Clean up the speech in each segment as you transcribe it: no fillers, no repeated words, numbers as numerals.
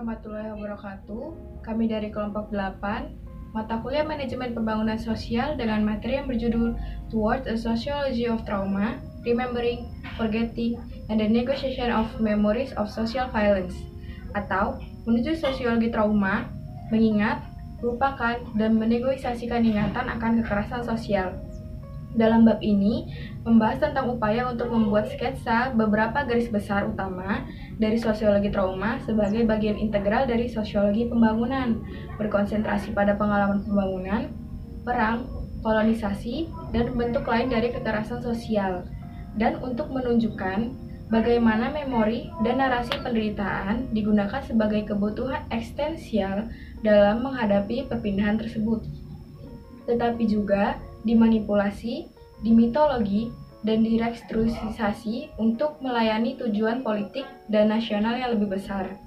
warahmatullahi wabarakatuh. Kami dari kelompok 8, mata kuliah Manajemen Pembangunan Sosial dengan materi yang berjudul Towards a Sociology of Trauma, Remembering, Forgetting, and the Negotiation of Memories of Social Violence, atau menuju sosiologi trauma, mengingat, melupakan, dan menegosiasikan ingatan akan kekerasan sosial. Dalam bab ini, membahas tentang upaya untuk membuat sketsa beberapa garis besar utama dari sosiologi trauma sebagai bagian integral dari sosiologi pembangunan, berkonsentrasi pada pengalaman pembangunan, perang, kolonisasi, dan bentuk lain dari kekerasan sosial, dan untuk menunjukkan bagaimana memori dan narasi penderitaan digunakan sebagai kebutuhan eksistensial dalam menghadapi perpindahan tersebut, tetapi juga dimanipulasi, dimitologi, dan direstrukturisasi untuk melayani tujuan politik dan nasional yang lebih besar.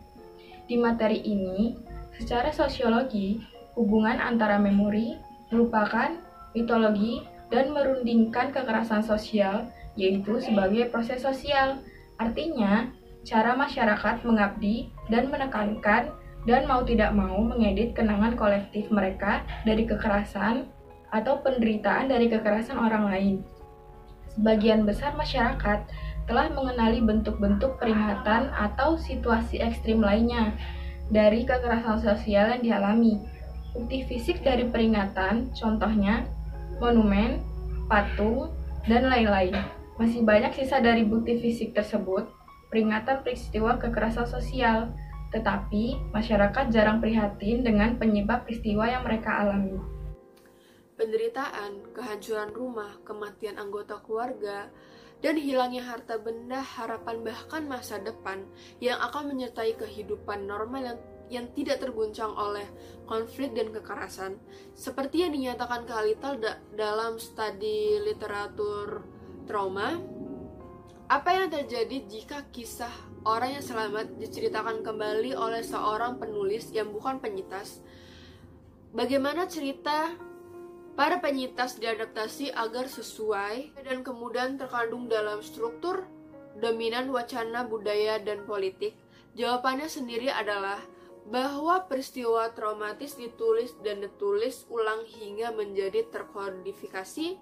Di materi ini, secara sosiologi, hubungan antara memori, melupakan, mitologi, dan merundingkan kekerasan sosial, yaitu sebagai proses sosial. Artinya, cara masyarakat mengabdi dan menekankan dan mau tidak mau mengedit kenangan kolektif mereka dari kekerasan atau penderitaan dari kekerasan orang lain. Sebagian besar masyarakat telah mengenali bentuk-bentuk peringatan atau situasi ekstrim lainnya dari kekerasan sosial yang dialami. Bukti fisik dari peringatan, contohnya monumen, patung, dan lain-lain. Masih banyak sisa dari bukti fisik tersebut, peringatan peristiwa kekerasan sosial, tetapi masyarakat jarang prihatin dengan penyebab peristiwa yang mereka alami. Penderitaan, kehancuran rumah, kematian anggota keluarga, dan hilangnya harta benda, harapan bahkan masa depan yang akan menyertai kehidupan normal yang tidak terguncang oleh konflik dan kekerasan. Seperti yang dinyatakan Kak Alital dalam studi literatur trauma, apa yang terjadi jika kisah orang yang selamat diceritakan kembali oleh seorang penulis yang bukan penyintas? Bagaimana cerita para penyintas diadaptasi agar sesuai dan kemudian terkandung dalam struktur dominan wacana budaya dan politik? Jawabannya sendiri adalah bahwa peristiwa traumatis ditulis dan ditulis ulang hingga menjadi terkodifikasi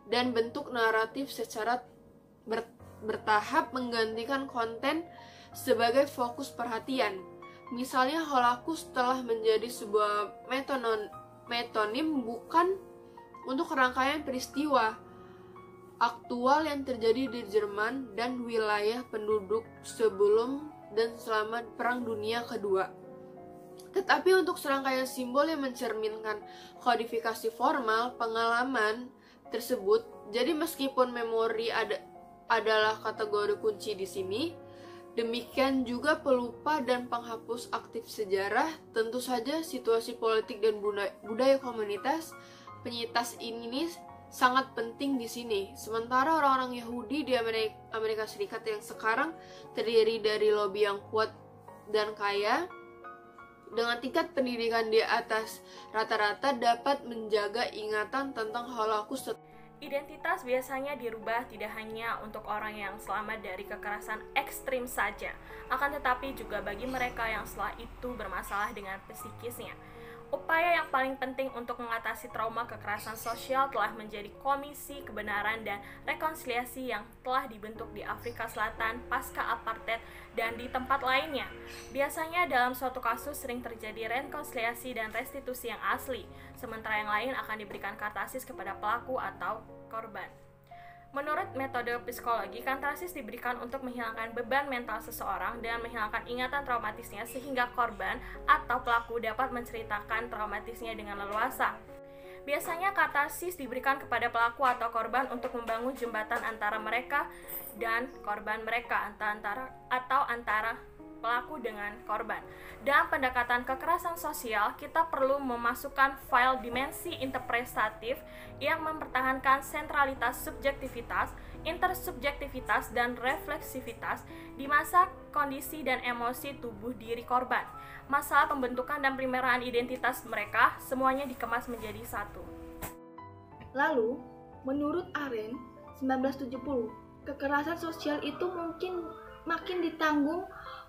dan bentuk naratif secara bertahap menggantikan konten sebagai fokus perhatian. Misalnya, Holocaust telah menjadi sebuah metonim bukan untuk rangkaian peristiwa aktual yang terjadi di Jerman dan wilayah penduduk sebelum dan selama Perang Dunia Kedua, tetapi untuk serangkaian simbol yang mencerminkan kodifikasi formal pengalaman tersebut. Jadi meskipun memori adalah kategori kunci di sini, demikian juga pelupa dan penghapus aktif sejarah. Tentu saja situasi politik dan budaya komunitas penyintas ini sangat penting di sini. Sementara orang-orang Yahudi di Amerika Serikat yang sekarang terdiri dari lobi yang kuat dan kaya dengan tingkat pendidikan di atas rata-rata dapat menjaga ingatan tentang Holocaust. Identitas biasanya dirubah tidak hanya untuk orang yang selamat dari kekerasan ekstrim saja, akan tetapi juga bagi mereka yang setelah itu bermasalah dengan psikisnya. Upaya yang paling penting untuk mengatasi trauma kekerasan sosial telah menjadi Komisi Kebenaran dan Rekonsiliasi yang telah dibentuk di Afrika Selatan pasca apartheid dan di tempat lainnya. Biasanya dalam suatu kasus sering terjadi rekonsiliasi dan restitusi yang asli, sementara yang lain akan diberikan kartasis kepada pelaku atau korban. Menurut metode psikologi, kartasis diberikan untuk menghilangkan beban mental seseorang dan menghilangkan ingatan traumatisnya sehingga korban atau pelaku dapat menceritakan traumatisnya dengan leluasa. Biasanya kartasis diberikan kepada pelaku atau korban untuk membangun jembatan antara mereka dan korban mereka, atau antara pelaku dengan korban. Dalam pendekatan kekerasan sosial, kita perlu memasukkan file dimensi interpretatif yang mempertahankan sentralitas subjektivitas, intersubjektivitas, dan refleksivitas di masa kondisi dan emosi tubuh diri korban. Masalah pembentukan dan pemeliharaan identitas mereka semuanya dikemas menjadi satu. Lalu, menurut Arendt, 1970, kekerasan sosial itu mungkin makin ditanggung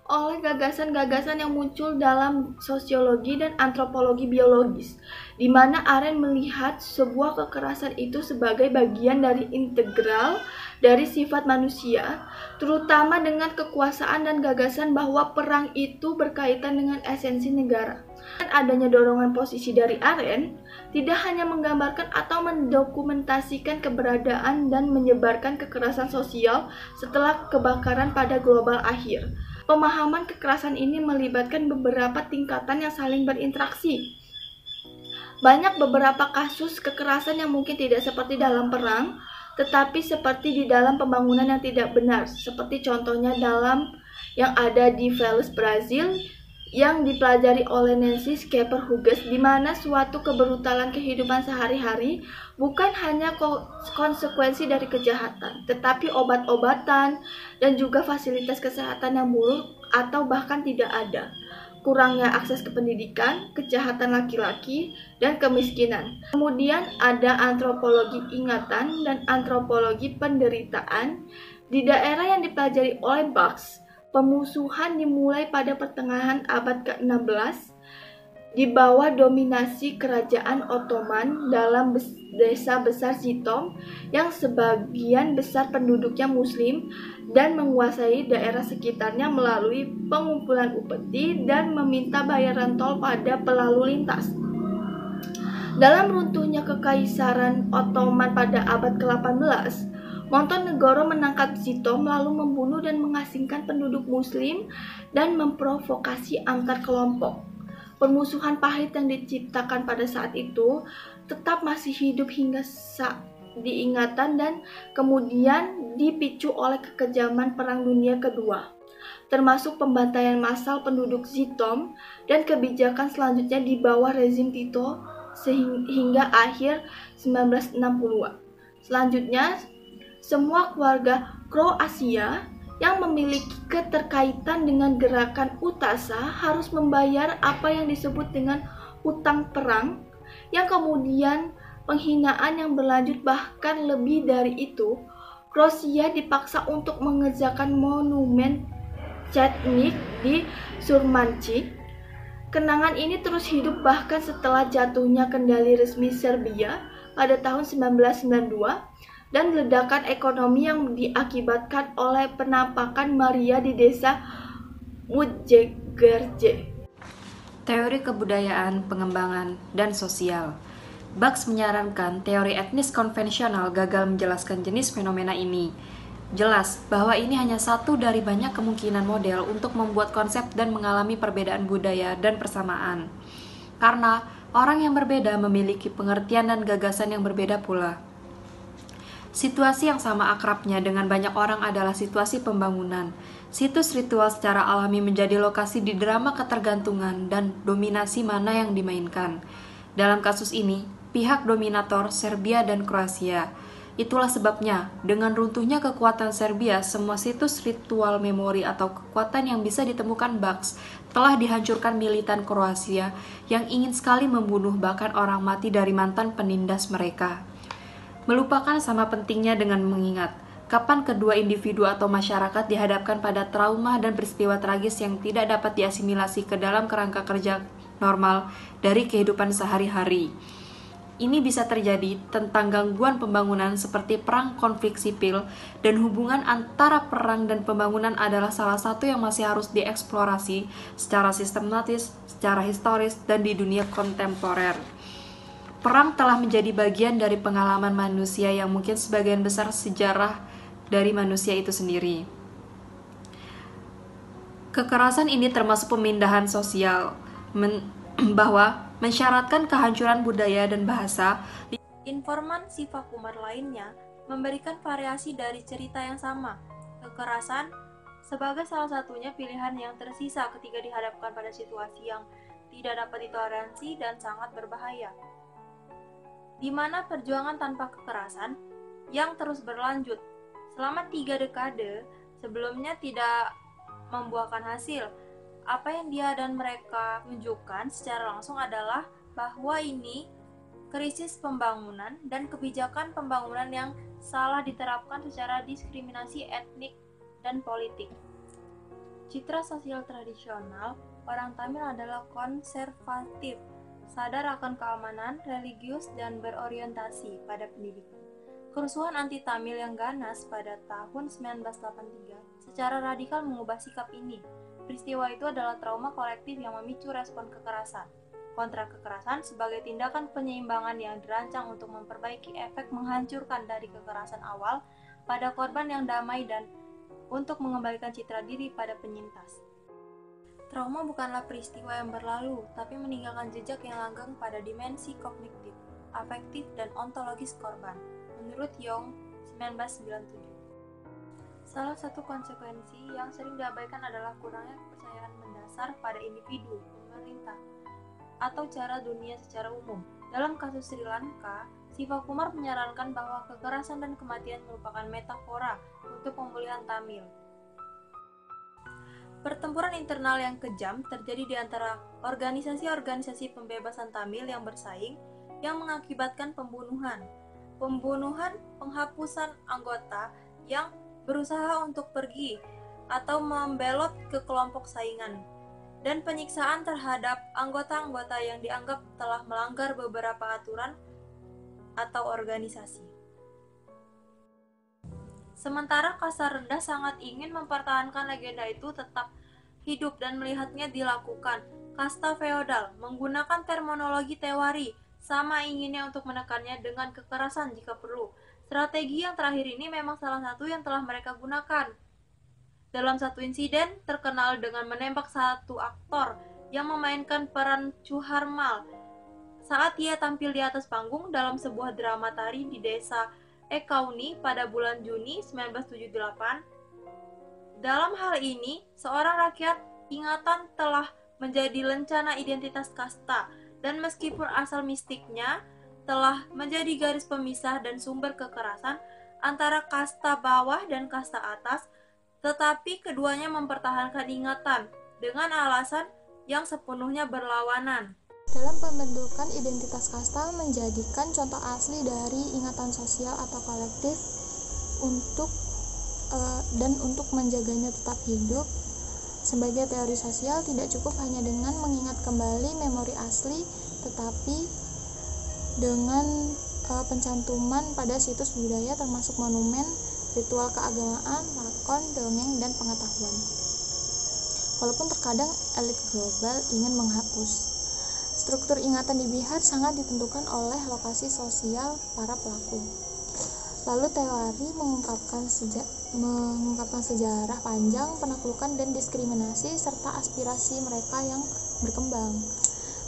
oleh gagasan-gagasan yang muncul dalam sosiologi dan antropologi biologis, di mana Arendt melihat sebuah kekerasan itu sebagai bagian dari integral dari sifat manusia, terutama dengan kekuasaan dan gagasan bahwa perang itu berkaitan dengan esensi negara. Dan adanya dorongan posisi dari Arendt tidak hanya menggambarkan atau mendokumentasikan keberadaan dan menyebarkan kekerasan sosial setelah kebakaran pada global akhir. Pemahaman kekerasan ini melibatkan beberapa tingkatan yang saling berinteraksi. Banyak beberapa kasus kekerasan yang mungkin tidak seperti dalam perang, tetapi seperti di dalam pembangunan yang tidak benar, seperti contohnya dalam yang ada di Veles, Brazil, yang dipelajari oleh Nancy Scheper-Hughes, di mana suatu kebrutalan kehidupan sehari-hari bukan hanya konsekuensi dari kejahatan, tetapi obat-obatan dan juga fasilitas kesehatan yang buruk atau bahkan tidak ada, kurangnya akses ke pendidikan, kejahatan laki-laki, dan kemiskinan. Kemudian ada antropologi ingatan dan antropologi penderitaan. Di daerah yang dipelajari oleh Bucks, pemusuhan dimulai pada pertengahan abad ke-16 di bawah dominasi kerajaan Ottoman dalam desa besar Zitom yang sebagian besar penduduknya muslim dan menguasai daerah sekitarnya melalui pengumpulan upeti dan meminta bayaran tol pada pelalu lintas. Dalam runtuhnya kekaisaran Ottoman pada abad ke-18, Montenegro menangkap Zitom lalu membunuh dan mengasingkan penduduk muslim dan memprovokasi antar kelompok. Permusuhan pahit yang diciptakan pada saat itu tetap masih hidup hingga diingatan dan kemudian dipicu oleh kekejaman Perang Dunia Kedua, termasuk pembantaian massal penduduk Zitom dan kebijakan selanjutnya di bawah rezim Tito hingga akhir 1960-an. Selanjutnya, semua keluarga Kroasia yang memiliki keterkaitan dengan gerakan UTASA harus membayar apa yang disebut dengan utang perang, yang kemudian penghinaan yang berlanjut bahkan lebih dari itu. Kroasia dipaksa untuk mengerjakan monumen Chetnik di Surmanci. Kenangan ini terus hidup bahkan setelah jatuhnya kendali resmi Serbia pada tahun 1992 dan ledakan ekonomi yang diakibatkan oleh penampakan Maria di desa Mudjegerje. Teori kebudayaan, pengembangan, dan sosial. Bucks menyarankan teori etnis konvensional gagal menjelaskan jenis fenomena ini. Jelas bahwa ini hanya satu dari banyak kemungkinan model untuk membuat konsep dan mengalami perbedaan budaya dan persamaan. Karena orang yang berbeda memiliki pengertian dan gagasan yang berbeda pula. Situasi yang sama akrabnya dengan banyak orang adalah situasi pembangunan. Situs ritual secara alami menjadi lokasi di drama ketergantungan dan dominasi mana yang dimainkan. Dalam kasus ini, pihak dominator Serbia dan Kroasia. Itulah sebabnya, dengan runtuhnya kekuatan Serbia, semua situs ritual memori atau kekuatan yang bisa ditemukan Bucks telah dihancurkan militan Kroasia yang ingin sekali membunuh bahkan orang mati dari mantan penindas mereka. Melupakan sama pentingnya dengan mengingat kapan kedua individu atau masyarakat dihadapkan pada trauma dan peristiwa tragis yang tidak dapat diasimilasi ke dalam kerangka kerja normal dari kehidupan sehari-hari. Ini bisa terjadi tentang gangguan pembangunan seperti perang konflik sipil, dan hubungan antara perang dan pembangunan adalah salah satu yang masih harus dieksplorasi secara sistematis, secara historis, dan di dunia kontemporer. Perang telah menjadi bagian dari pengalaman manusia yang mungkin sebagian besar sejarah dari manusia itu sendiri. Kekerasan ini termasuk pemindahan sosial, bahwa mensyaratkan kehancuran budaya dan bahasa. Informan Siva Kumar lainnya memberikan variasi dari cerita yang sama. Kekerasan sebagai salah satunya pilihan yang tersisa ketika dihadapkan pada situasi yang tidak dapat ditoleransi dan sangat berbahaya, di mana perjuangan tanpa kekerasan yang terus berlanjut selama 3 dekade sebelumnya tidak membuahkan hasil. Apa yang dia dan mereka tunjukkan secara langsung adalah bahwa ini krisis pembangunan dan kebijakan pembangunan yang salah diterapkan secara diskriminasi etnik dan politik. Citra sosial tradisional orang Tamil adalah konservatif, sadar akan keamanan, religius, dan berorientasi pada pendidikan. Kerusuhan anti-Tamil yang ganas pada tahun 1983 secara radikal mengubah sikap ini. Peristiwa itu adalah trauma kolektif yang memicu respon kekerasan. Kontra kekerasan sebagai tindakan penyeimbangan yang dirancang untuk memperbaiki efek menghancurkan dari kekerasan awal pada korban yang damai dan untuk mengembalikan citra diri pada penyintas. Trauma bukanlah peristiwa yang berlalu, tapi meninggalkan jejak yang langgeng pada dimensi kognitif, afektif, dan ontologis korban, menurut Young, 1997. Salah satu konsekuensi yang sering diabaikan adalah kurangnya kepercayaan mendasar pada individu, pemerintah, atau cara dunia secara umum. Dalam kasus Sri Lanka, Sivakumar menyarankan bahwa kekerasan dan kematian merupakan metafora untuk pemulihan Tamil. Pertempuran internal yang kejam terjadi di antara organisasi-organisasi pembebasan Tamil yang bersaing, yang mengakibatkan pembunuhan, penghapusan anggota yang berusaha untuk pergi atau membelot ke kelompok saingan, dan penyiksaan terhadap anggota-anggota yang dianggap telah melanggar beberapa aturan atau organisasi. Sementara kasta rendah sangat ingin mempertahankan legenda itu tetap hidup dan melihatnya dilakukan, kasta feodal menggunakan terminologi tewari, sama inginnya untuk menekannya dengan kekerasan jika perlu. Strategi yang terakhir ini memang salah satu yang telah mereka gunakan. Dalam satu insiden terkenal dengan menembak satu aktor yang memainkan peran Chuharmal saat ia tampil di atas panggung dalam sebuah drama tari di desa Ekauni pada bulan Juni 1978. Dalam hal ini, seorang rakyat ingatan telah menjadi lencana identitas kasta, dan meskipun asal mistiknya telah menjadi garis pemisah dan sumber kekerasan antara kasta bawah dan kasta atas, tetapi keduanya mempertahankan ingatan dengan alasan yang sepenuhnya berlawanan. Dalam pembentukan identitas kasta menjadikan contoh asli dari ingatan sosial atau kolektif untuk menjaganya tetap hidup. Sebagai teori sosial tidak cukup hanya dengan mengingat kembali memori asli, tetapi dengan pencantuman pada situs budaya termasuk monumen, ritual keagamaan, lakon, dongeng, dan pengetahuan. Walaupun terkadang elit global ingin menghapus, struktur ingatan di Bihar sangat ditentukan oleh lokasi sosial para pelaku. Lalu teori mengungkapkan sejarah panjang penaklukan dan diskriminasi serta aspirasi mereka yang berkembang.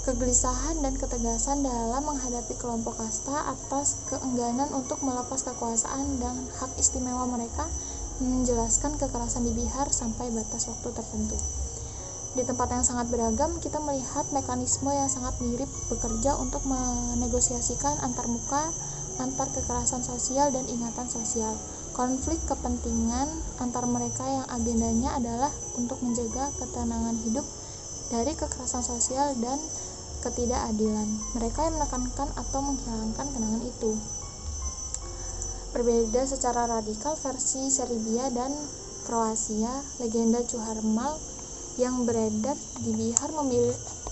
Kegelisahan dan ketegasan dalam menghadapi kelompok kasta atas keengganan untuk melepas kekuasaan dan hak istimewa mereka menjelaskan kekerasan di Bihar sampai batas waktu tertentu. Di tempat yang sangat beragam, kita melihat mekanisme yang sangat mirip bekerja untuk menegosiasikan antarmuka antar kekerasan sosial dan ingatan sosial. Konflik kepentingan antar mereka yang agendanya adalah untuk menjaga ketenangan hidup dari kekerasan sosial dan ketidakadilan. Mereka yang menekankan atau menghilangkan kenangan itu. Berbeda secara radikal versi Serbia dan Kroasia, legenda Chuharmal yang beredar di Bihar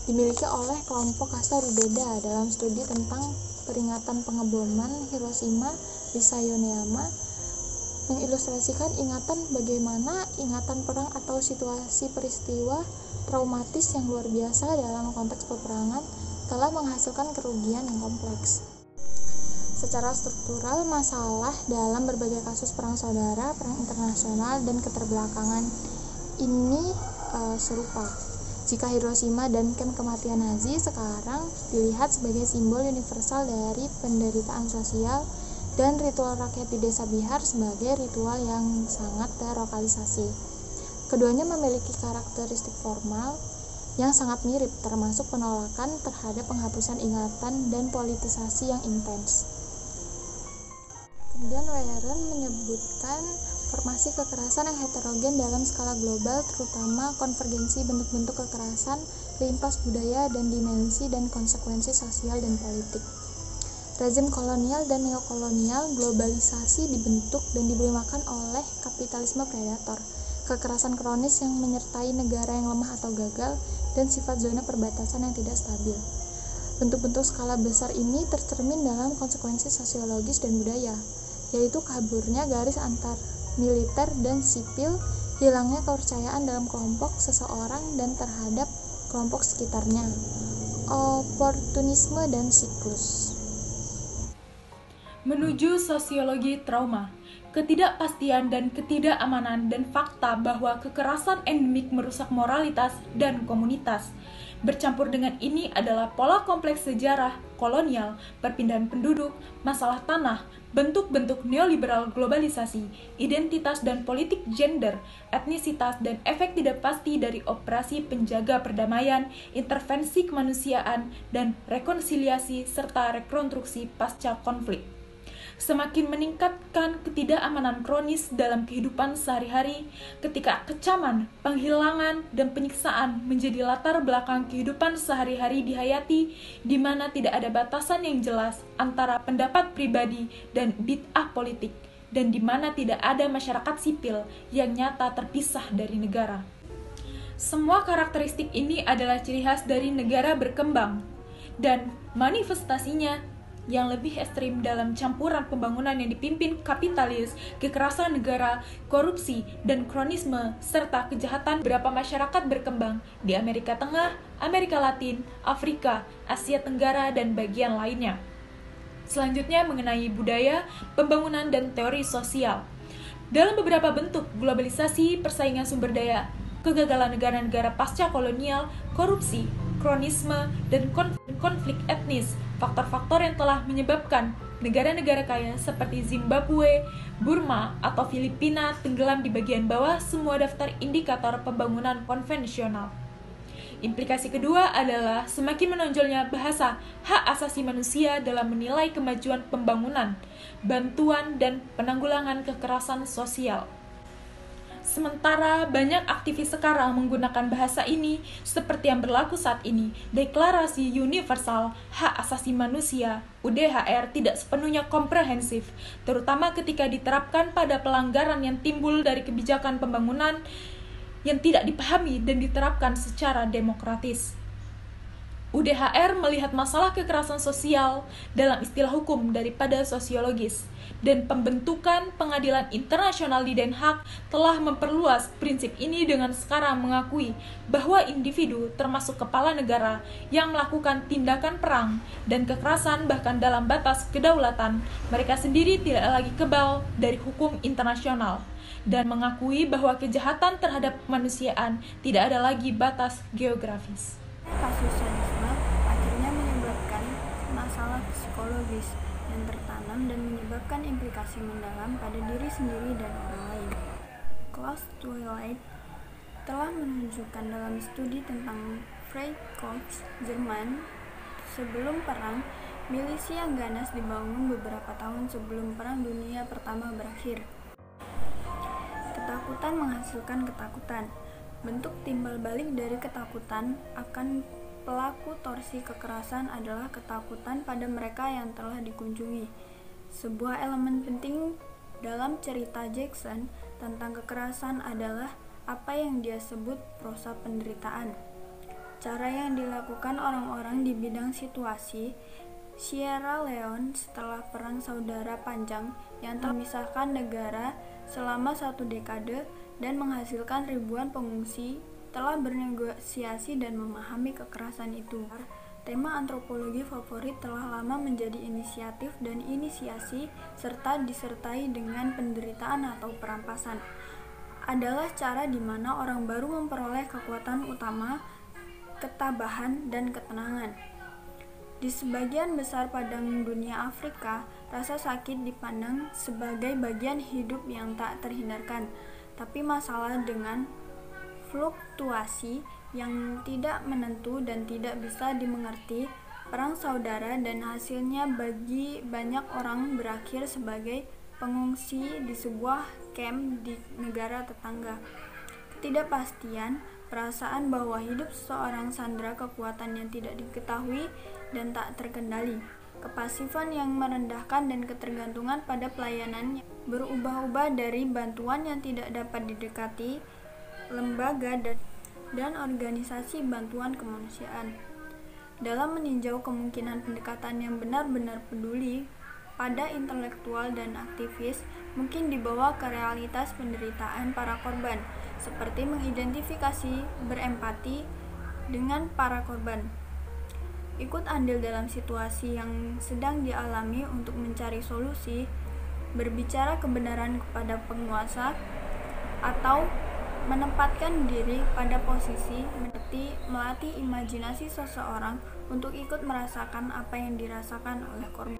dimiliki oleh kelompok kasta Rubeda. Dalam studi tentang peringatan pengeboman Hiroshima di Sayoneyama mengilustrasikan ingatan bagaimana ingatan perang atau situasi peristiwa traumatis yang luar biasa dalam konteks peperangan telah menghasilkan kerugian yang kompleks. Secara struktural, masalah dalam berbagai kasus perang saudara, perang internasional, dan keterbelakangan ini serupa. Jika Hiroshima dan kem kematian Nazi sekarang dilihat sebagai simbol universal dari penderitaan sosial, dan ritual rakyat di desa Bihar sebagai ritual yang sangat terlokalisasi. Keduanya memiliki karakteristik formal yang sangat mirip, termasuk penolakan terhadap penghapusan ingatan dan politisasi yang intens. Kemudian Weren menyebutkan formasi kekerasan yang heterogen dalam skala global, terutama konvergensi bentuk-bentuk kekerasan, lintas budaya dan dimensi dan konsekuensi sosial dan politik. Rezim kolonial dan neokolonial, globalisasi dibentuk dan diberi makan oleh kapitalisme predator. kekerasan kronis yang menyertai negara yang lemah atau gagal, dan sifat zona perbatasan yang tidak stabil. Bentuk-bentuk skala besar ini tercermin dalam konsekuensi sosiologis dan budaya, yaitu kaburnya garis antar militer dan sipil, hilangnya kepercayaan dalam kelompok seseorang dan terhadap kelompok sekitarnya, oportunisme dan siklus. Menuju sosiologi trauma, ketidakpastian dan ketidakamanan dan fakta bahwa kekerasan endemik merusak moralitas dan komunitas. Bercampur dengan ini adalah pola kompleks sejarah, kolonial, perpindahan penduduk, masalah tanah, bentuk-bentuk neoliberal globalisasi, identitas dan politik gender, etnisitas dan efek tidak pasti dari operasi penjaga perdamaian, intervensi kemanusiaan, dan rekonsiliasi serta rekonstruksi pasca konflik. Semakin meningkatkan ketidakamanan kronis dalam kehidupan sehari-hari ketika kecaman, penghilangan, dan penyiksaan menjadi latar belakang kehidupan sehari-hari dihayati, di mana tidak ada batasan yang jelas antara pendapat pribadi dan bid'ah politik, dan di mana tidak ada masyarakat sipil yang nyata terpisah dari negara. Semua karakteristik ini adalah ciri khas dari negara berkembang, dan manifestasinya yang lebih ekstrim dalam campuran pembangunan yang dipimpin kapitalis, kekerasan negara, korupsi, dan kronisme, serta kejahatan beberapa masyarakat berkembang di Amerika Tengah, Amerika Latin, Afrika, Asia Tenggara, dan bagian lainnya. Selanjutnya mengenai budaya, pembangunan, dan teori sosial. Dalam beberapa bentuk globalisasi, persaingan sumber daya, kegagalan negara-negara pasca kolonial, korupsi, kronisme, dan konflik etnis, faktor-faktor yang telah menyebabkan negara-negara kaya seperti Zimbabwe, Burma, atau Filipina tenggelam di bagian bawah semua daftar indikator pembangunan konvensional. Implikasi kedua adalah semakin menonjolnya bahasa hak asasi manusia dalam menilai kemajuan pembangunan, bantuan, dan penanggulangan kekerasan sosial. Sementara banyak aktivis sekarang menggunakan bahasa ini seperti yang berlaku saat ini, Deklarasi Universal Hak Asasi Manusia UDHR tidak sepenuhnya komprehensif, terutama ketika diterapkan pada pelanggaran yang timbul dari kebijakan pembangunan yang tidak dipahami dan diterapkan secara demokratis. UDHR melihat masalah kekerasan sosial dalam istilah hukum daripada sosiologis, dan pembentukan pengadilan internasional di Den Haag telah memperluas prinsip ini dengan sekarang mengakui bahwa individu termasuk kepala negara yang melakukan tindakan perang dan kekerasan bahkan dalam batas kedaulatan, mereka sendiri tidak lagi kebal dari hukum internasional, dan mengakui bahwa kejahatan terhadap kemanusiaan tidak ada lagi batas geografis. Kasus sadisme akhirnya menyebabkan masalah psikologis yang tertanam dan menyebabkan implikasi mendalam pada diri sendiri dan orang lain. Klaus Twilight telah menunjukkan dalam studi tentang Freikorps, Jerman, sebelum perang, milisi yang ganas dibangun beberapa tahun sebelum Perang Dunia Pertama berakhir. Ketakutan menghasilkan ketakutan. Bentuk timbal balik dari ketakutan akan pelaku torsi kekerasan adalah ketakutan pada mereka yang telah dikunjungi. Sebuah elemen penting dalam cerita Jackson tentang kekerasan adalah apa yang dia sebut prosa penderitaan. Cara yang dilakukan orang-orang di bidang situasi Sierra Leone setelah Perang Saudara Panjang yang telah memisahkan negara selama 1 dekade dan menghasilkan ribuan pengungsi, telah bernegosiasi dan memahami kekerasan itu. Tema antropologi favorit telah lama menjadi inisiatif dan inisiasi serta disertai dengan penderitaan atau perampasan. Adalah cara di mana orang baru memperoleh kekuatan utama, ketabahan, dan ketenangan. Di sebagian besar padang dunia Afrika, rasa sakit dipandang sebagai bagian hidup yang tak terhindarkan. Tapi masalah dengan fluktuasi yang tidak menentu dan tidak bisa dimengerti, perang saudara dan hasilnya bagi banyak orang berakhir sebagai pengungsi di sebuah kamp di negara tetangga. Ketidakpastian, perasaan bahwa hidup seseorang sandera kekuatan yang tidak diketahui dan tak terkendali, kepasifan yang merendahkan dan ketergantungan pada pelayanan berubah-ubah dari bantuan yang tidak dapat didekati lembaga, dan organisasi bantuan kemanusiaan. Dalam meninjau kemungkinan pendekatan yang benar-benar peduli pada intelektual dan aktivis, mungkin dibawa ke realitas penderitaan para korban, seperti mengidentifikasi, berempati dengan para korban, ikut andil dalam situasi yang sedang dialami untuk mencari solusi, berbicara kebenaran kepada penguasa, atau menempatkan diri pada posisi melatih imajinasi seseorang untuk ikut merasakan apa yang dirasakan oleh korban.